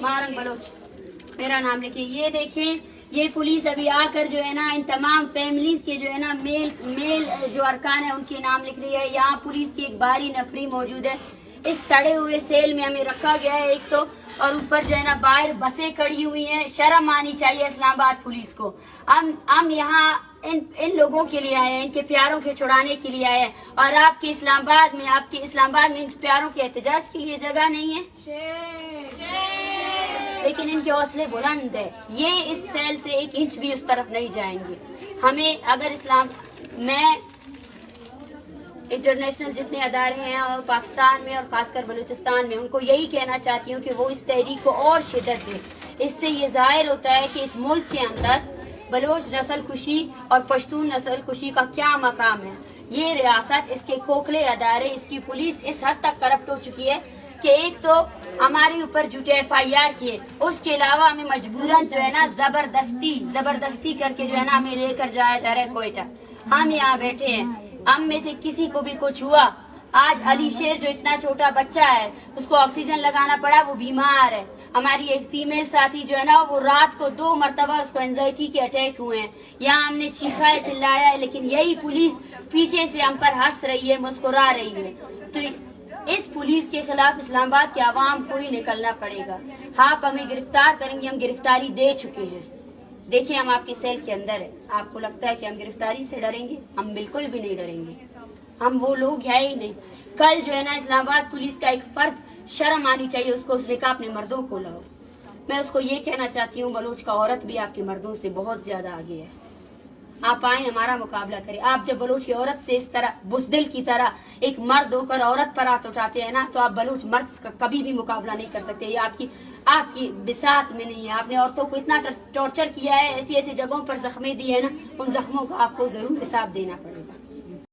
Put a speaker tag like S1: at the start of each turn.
S1: Marang Bloch, मेरा नाम लिखिए। ये देखें, ये पुलिस अभी आकर जो है ना इन तमाम फैमिलीज के जो है ना मेल जो अरकान है उनके नाम लिख रही है। यहाँ पुलिस की एक भारी नफरी मौजूद है। इस सड़े हुए सेल में हमें रखा गया है एक तो, और ऊपर जो है ना बाहर बसें खड़ी हुई हैं। शर्म आनी चाहिए इस्लामाबाद पुलिस को। हम यहाँ इन लोगों के लिए आए हैं, इनके प्यारों के छुड़ाने के लिए आए हैं, और आपके इस्लामाबाद में इन प्यारों के एहतजाज के लिए जगह नहीं है। लेकिन इनके हौसले बुलंद है, ये इस सेल से 1 इंच भी उस तरफ नहीं जाएंगे। हमें अगर मैं इंटरनेशनल जितने अदारे हैं और पाकिस्तान में और खासकर बलूचिस्तान में, उनको यही कहना चाहती हूँ कि वो इस तहरीक को और शिद्दत दें। इससे ये जाहिर होता है कि इस मुल्क के अंदर बलोच नस्ल कुशी और पश्तून नस्ल कुशी का क्या मकाम है। ये रियासत, इसके खोखले अदारे, इसकी पुलिस इस हद तक करप्ट हो चुकी है कि एक तो हमारे ऊपर झूठे FIR किए, उसके अलावा हमें मजबूरन जो है ना जबरदस्ती करके जो है ना हमें लेकर जाया जा रहा है कोयटा। हम यहाँ बैठे हैं, हम में से किसी को भी कुछ हुआ, आज अली शेर जो इतना छोटा बच्चा है उसको ऑक्सीजन लगाना पड़ा, वो बीमार है। हमारी एक फीमेल साथी जो है ना वो रात को 2 मरतबा उसको एंजाइटी के अटैक हुए हैं। यहाँ हमने चीखा है, चिल्लाया है, लेकिन यही पुलिस पीछे से हम पर हंस रही है, मुस्कुरा रही है। तो इस पुलिस के खिलाफ इस्लामाबाद के आवाम को ही निकलना पड़ेगा। आप हमें गिरफ्तार करेंगे, हम गिरफ्तारी दे चुके हैं। देखिए, हम आपकी सेल के अंदर है। आपको लगता है कि हम गिरफ्तारी से डरेंगे? हम बिल्कुल भी नहीं डरेंगे। हम वो लोग है ही नहीं। कल जो है ना इस्लामाबाद पुलिस का एक फर्द, शर्म आनी चाहिए उसको, उसने कहा अपने मर्दों को लाओ। मैं उसको ये कहना चाहती हूँ, बलूच का औरत भी आपके मर्दों से बहुत ज्यादा आगे है। आप आए, हमारा मुकाबला करें। आप जब बलूच की औरत से इस तरह बुज़दिल की तरह एक मर्द होकर औरत पर हाथ उठाते हैं ना, तो आप बलूच मर्द का कभी भी मुकाबला नहीं कर सकते। ये आपकी बिसात में नहीं है। आपने औरतों को इतना टॉर्चर किया है, ऐसी ऐसी जगहों पर जख्में दी है ना, उन जख्मों का आपको जरूर हिसाब देना पड़ेगा।